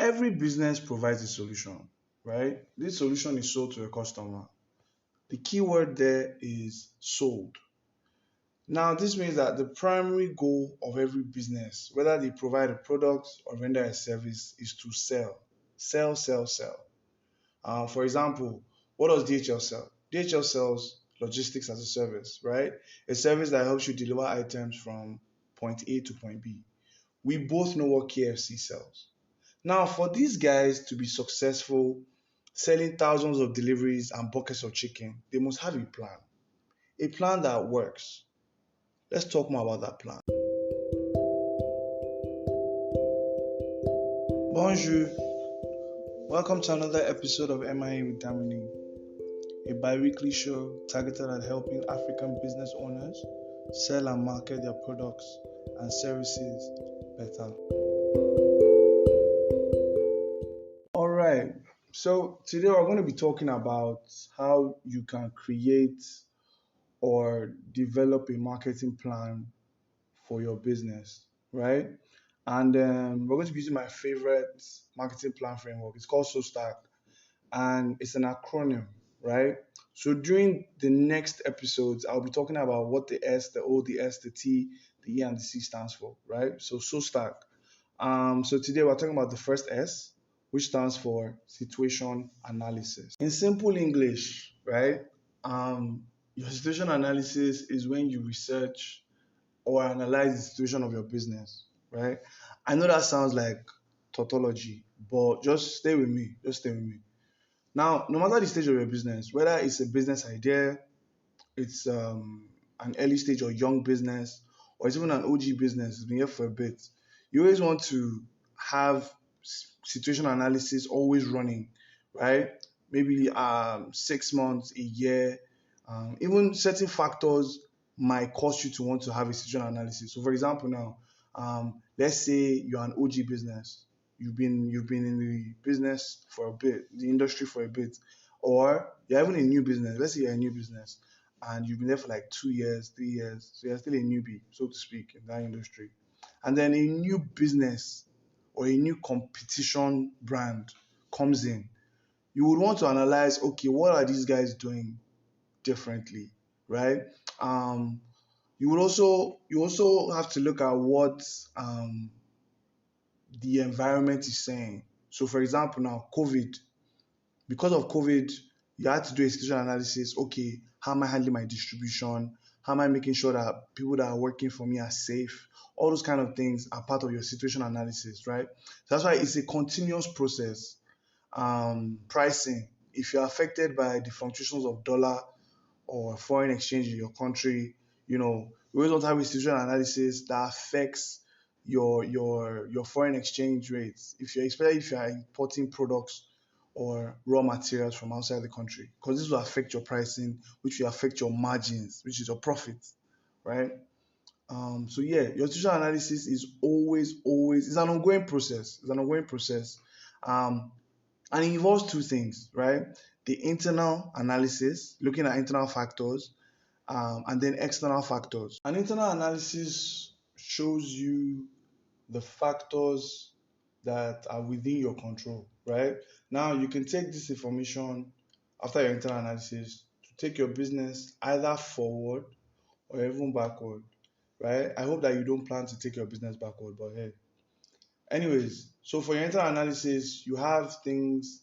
every business provides a solution, right? This solution is sold to a customer. The key word there is sold. Now, this means that the primary goal of every business, whether they provide a product or render a service, is to sell. Sell, sell, sell. For example, what does DHL sell? DHL sells logistics as a service, right? A service that helps you deliver items from point A to point B. We both know what KFC sells. Now, for these guys to be successful selling thousands of deliveries and buckets of chicken, they must have a plan that works. Let's talk more about that plan. Bonjour, welcome to another episode of MIA with Damini, a bi-weekly show targeted at helping African business owners sell and market their products and services better. Alright, so today we're going to be talking about how you can create or develop a marketing plan for your business, right? And we're going to be using my favorite marketing plan framework. It's called SOSTAC, and it's an acronym, right? So during the next episodes, I'll be talking about what the S, the O, the S, the T, the E, and the C stands for, right? So SOSTAC. So today we're talking about the first S, which stands for situation analysis. In simple English, right? Your situation analysis is when you research or analyze the situation of your business, right? I know that sounds like tautology, but just stay with me. Just stay with me. Now, no matter the stage of your business, whether it's a business idea, it's an early stage or young business, or it's even an OG business, it's been here for a bit, you always want to have situation analysis always running, right? Maybe 6 months, a year, even certain factors might cause you to want to have a situation analysis. So, for example, now, let's say you're an OG business, you've been in the business for a bit, the industry for a bit, or you're even a new business. Let's say you're a new business and you've been there for like 2 years, 3 years, so you're still a newbie, so to speak, in that industry. And then a new business or a new competition brand comes in. You would want to analyze, okay, what are these guys doing differently, right? You also have to look at what the environment is saying. So, for example, now COVID, because of COVID, you had to do a situation analysis. Okay, how am I handling my distribution? How am I making sure that people that are working for me are safe? All those kind of things are part of your situation analysis, right? So that's why it's a continuous process. Pricing, if you're affected by the fluctuations of dollar or foreign exchange in your country, you always want to have a situation analysis that affects your foreign exchange rates. Especially if you are importing products or raw materials from outside the country, because this will affect your pricing, which will affect your margins, which is your profit, right? So yeah, your situation analysis is always it's an ongoing process. It's an ongoing process, and it involves two things, right? The internal analysis, looking at internal factors, and then external factors. An internal analysis shows you the factors that are within your control, right? Now, you can take this information after your internal analysis to take your business either forward or even backward, right? I hope that you don't plan to take your business backward, but hey. Anyways, so for your internal analysis, you have things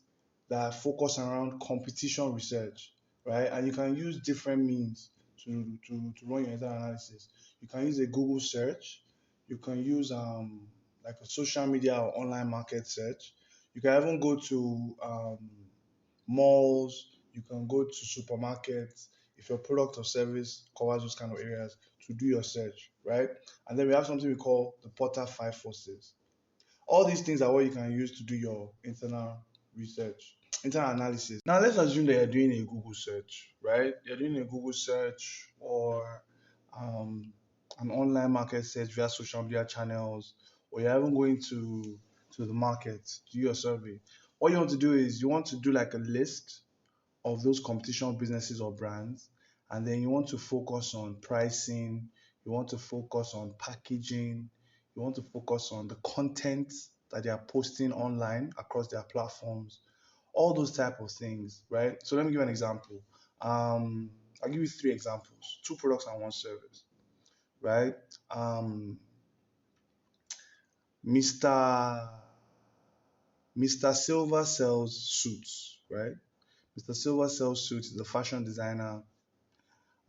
that focus around competition research, right? And you can use different means to run your internal analysis. You can use a Google search. You can use like a social media or online market search. You can even go to malls. You can go to supermarkets if your product or service covers those kind of areas to do your search, right? And then we have something we call the Porter 5 forces. All these things are what you can use to do your internal research, internal analysis. Now, let's assume that you're doing a Google search, right? You're doing a Google search or an online market search via social media channels, or you're even going to the market to do your survey. What you want to do is you want to do like a list of those competition businesses or brands, and then you want to focus on pricing, you want to focus on packaging, you want to focus on the content that they are posting online across their platforms, all those type of things, right? So let me give you an example. Um, I'll give you three examples: two products and one service, right? Um, Mr. Mr. Silver sells suits, right? Mr. Silver sells suits. He's a fashion designer.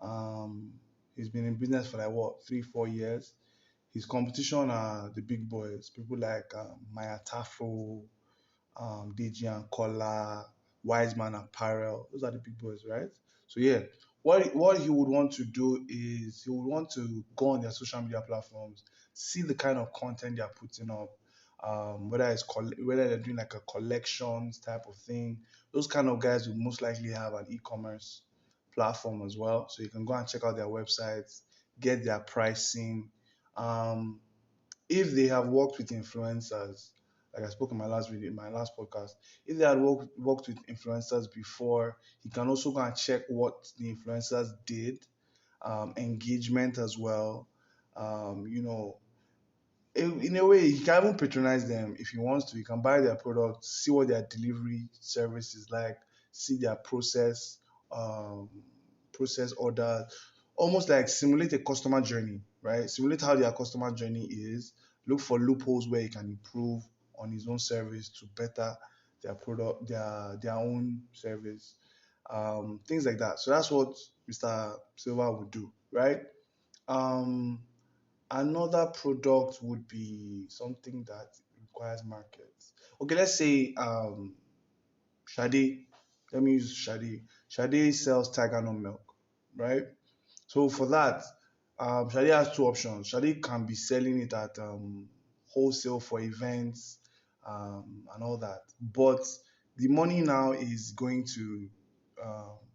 Um, he's been in business for like what, 3, 4 years. His competition are the big boys, people like Maya Tafo, DG and Kola, Wiseman Apparel. Those are the big boys, right? So yeah, what he would want to do is he would want to go on their social media platforms, see the kind of content they are putting up, whether they're doing like a collections type of thing. Those kind of guys would most likely have an e-commerce platform as well, so you can go and check out their websites, get their pricing. Um, if they have worked with influencers, like I spoke in my last video, in my last podcast, if they had worked with influencers before, he can also go and check what the influencers did, engagement as well. You know, in a way, he can even patronize them if he wants to. He can buy their product, see what their delivery service is like, see their um, process orders, almost like simulate a customer journey, right? Simulate how their customer journey is. Look for loopholes where he can improve on his own service to better their product, their own service, things like that. So that's what Mr. Silva would do, right? Um, Another product would be something that requires markets. Okay, let's say Shade. Let me use Shade. Shade sells Tiger Nut milk, right? So for that, Shade has two options. Shade can be selling it at wholesale for events and all that. But the money now is going to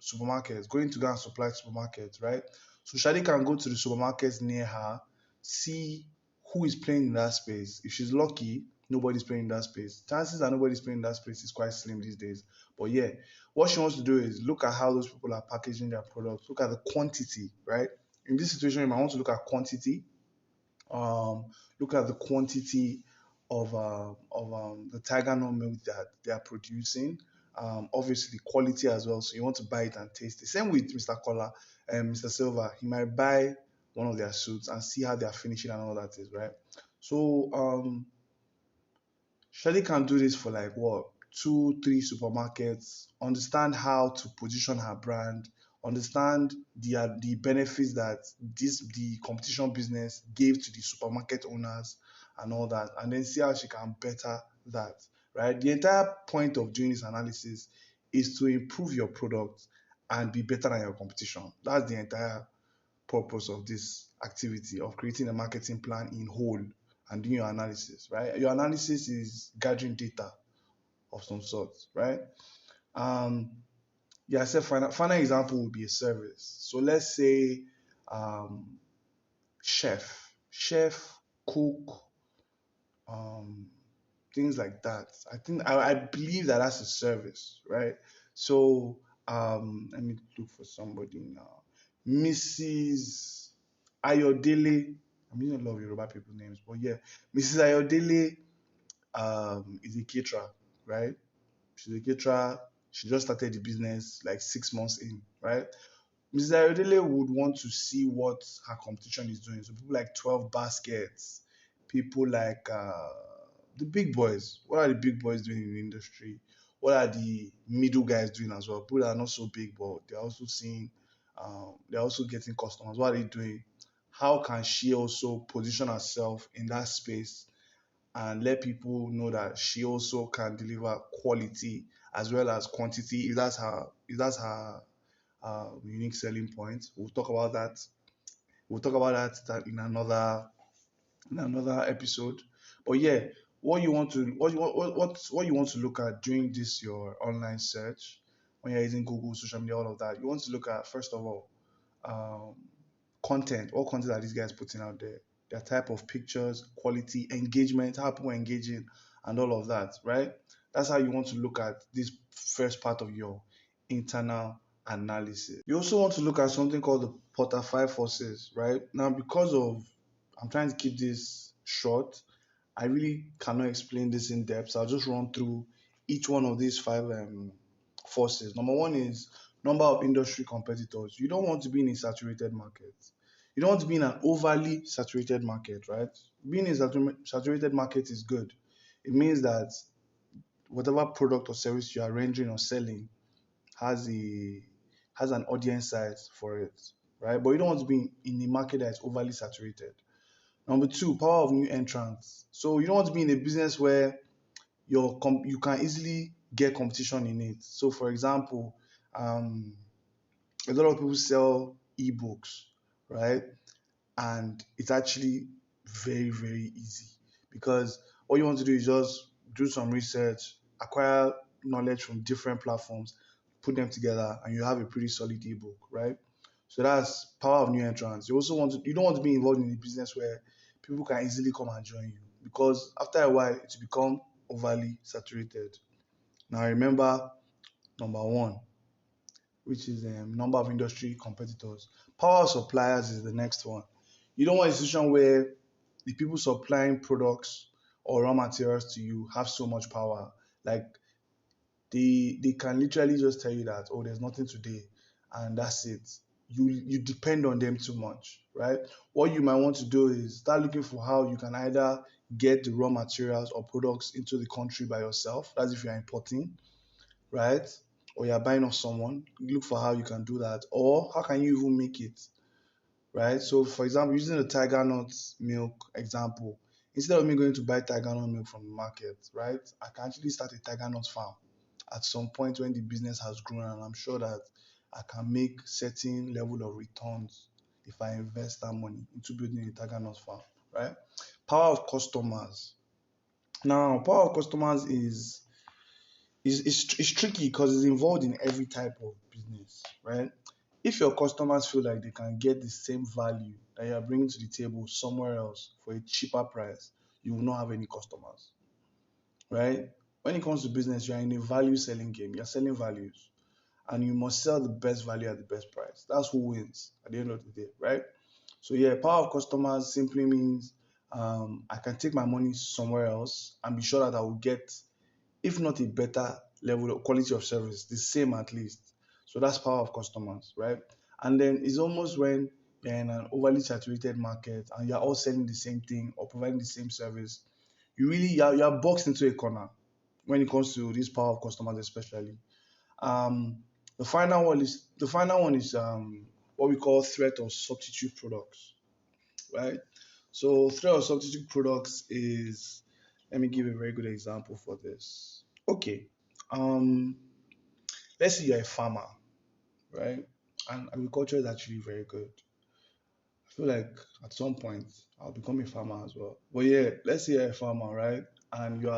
supermarkets, going to go and supply supermarkets, right? So Shadi can go to the supermarkets near her, see who is playing in that space. If she's lucky, nobody's playing in that space. Chances that nobody's playing in that space is quite slim these days. But yeah, what she wants to do is look at how those people are packaging their products, look at the quantity, right? In this situation, you might want to look at quantity, um, look at the quantity of the tiger nut milk that they are producing. Obviously, quality as well. So you want to buy it and taste it. Same with Mr. Kola and Mr. Silver. He might buy one of their suits and see how they are finishing and all that is, right? So Shelly can do this for like what, 2, 3 supermarkets, understand how to position her brand, understand the benefits that the competition business gave to the supermarket owners and all that, and then see how she can better that. Right? The entire point of doing this analysis is to improve your product and be better than your competition. That's the entire purpose of this activity of creating a marketing plan in whole and doing your analysis, right? Your analysis is gathering data of some sort, right? Um, yeah, I said final example would be a service. So let's say um, chef, cook, um, things like that. I believe that that's a service, right? So let me look for somebody now. Mrs. Ayodele. I'm using a lot of Yoruba people names, but yeah, Mrs. Ayodele is a caterer, right? She's a caterer. She just started the business like 6 months in, right? Mrs. Ayodele would want to see what her competition is doing. So people like 12 Baskets, people like the big boys. What are the big boys doing in the industry? What are the middle guys doing as well? People that are not so big, but they're also seeing, they're also getting customers. What are they doing? How can she also position herself in that space and let people know that she also can deliver quality as well as quantity if that's her unique selling point. We'll talk about that. We'll talk about that in another episode. But yeah, what you want to look at during this your online search when you're using Google, social media, all of that. You want to look at first of all um, content. What content are these guys putting out there? Their type of pictures, quality, engagement, how people are engaging, and all of that, right? That's how you want to look at this first part of your internal analysis. You also want to look at something called the Porter 5 forces, right? Now, because of I'm trying to keep this short, I really cannot explain this in depth. So I'll just run through each one of these five forces. Number one is number of industry competitors. You don't want to be in a saturated market. You don't want to be in an overly saturated market, right? Being in a saturated market is good. It means that whatever product or service you are rendering or selling has a has an audience size for it, right? But you don't want to be in a market that is overly saturated. Number two, power of new entrants. So you don't want to be in a business where you can easily get competition in it. So for example, um, a lot of people sell ebooks, right? And it's actually very, very easy because all you want to do is just do some research, acquire knowledge from different platforms, put them together, and you have a pretty solid ebook, right? So that's power of new entrants. You don't want to be involved in a business where people can easily come and join you because after a while it will become overly saturated. Now remember number one, which is number of industry competitors. Power of suppliers is the next one. You don't want a situation where the people supplying products or raw materials to you have so much power. Like they can literally just tell you that, oh, there's nothing today, and that's it. You depend on them too much, right? What you might want to do is start looking for how you can either get the raw materials or products into the country by yourself. That's if you're importing, right? Or you're buying off someone. Look for how you can do that, or how can you even make it, right? So, for example, using the tiger nut milk example, instead of me going to buy tiger nut milk from the market, right, I can actually start a tiger nut farm at some point when the business has grown, and I'm sure that I can make certain level of returns if I invest that money into building a tiger nut farm, right? Power of customers. Now, power of customers is tricky because it's involved in every type of business, right? If your customers feel like they can get the same value that you are bringing to the table somewhere else for a cheaper price, you will not have any customers, right? When it comes to business, you are in a value selling game. You're selling values, and you must sell the best value at the best price. That's who wins at the end of the day, right? So yeah, power of customers simply means I can take my money somewhere else and be sure that I will get, if not a better level of quality of service, the same at least. So that's power of customers, right? And then it's almost when you're in an overly saturated market and you're all selling the same thing or providing the same service, you're boxed into a corner when it comes to this power of customers, especially. Um, the final one is what we call threat or substitute products, right? So threat or substitute products is, let me give a very good example for this. Okay, um, let's say you're a farmer, right? And agriculture is actually very good. I feel like at some point I'll become a farmer as well. But yeah, let's say you're a farmer, right? And you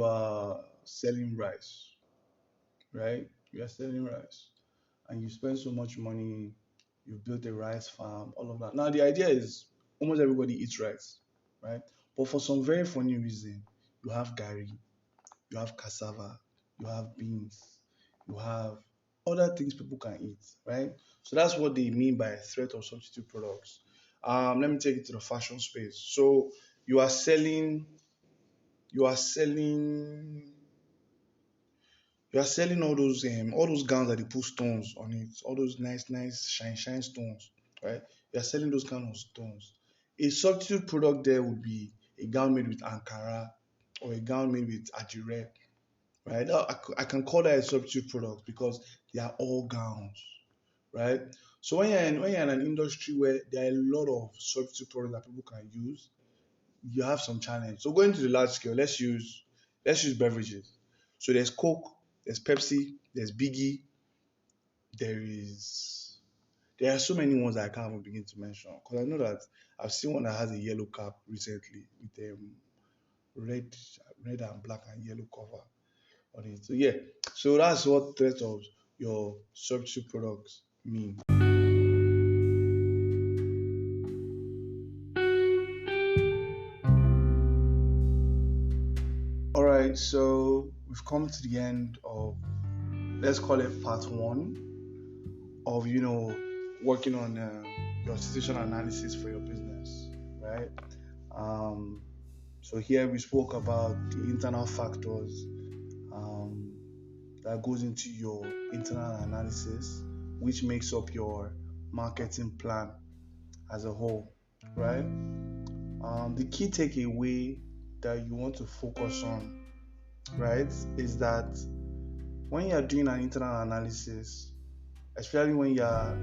are selling rice, right? You are selling rice, and you spend so much money, you built a rice farm, all of that. Now the idea is almost everybody eats rice, right? But for some very funny reason, you have gari, you have cassava, you have beans, you have other things people can eat, right? So that's what they mean by threat or substitute products. Let me take it to the fashion space. So you are selling, you are selling, you are selling all those gowns that they put stones on it, all those nice, nice shine stones, right? You are selling those kind of stones. A substitute product there would be a gown made with Ankara or a gown made with Ajire, right? I can call that a substitute product because they are all gowns, right? So when you're in an industry where there are a lot of substitute products that people can use, you have some challenge. So going to the large scale, let's use beverages. So there's Coke, there's Pepsi, there's Biggie, there is there are so many ones that I can't even begin to mention because I know that I've seen one that has a yellow cap recently with red red and black and yellow cover on it. So yeah, so that's what threat of your substitute products mean. All right, so we've come to the end of, let's call it part one of working on your situation analysis for your business, right? Um, so here we spoke about the internal factors um, that goes into your internal analysis, which makes up your marketing plan as a whole, right? The key takeaway that you want to focus on, right, is that when you're doing an internal analysis, especially when you're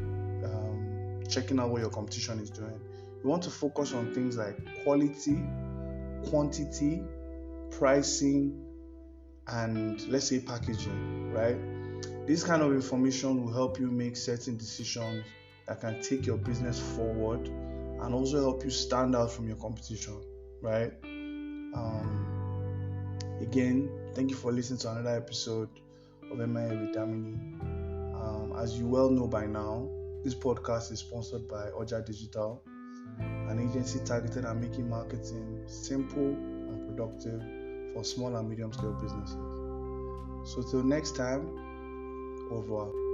checking out what your competition is doing, you want to focus on things like quality, quantity, pricing, and let's say packaging, right? This kind of information will help you make certain decisions that can take your business forward and also help you stand out from your competition, right? Again, thank you for listening to another episode of MIA with Damini. As you well know by now, this podcast is sponsored by Oja Digital, an agency targeted at making marketing simple and productive for small and medium scale businesses. So till next time, au revoir.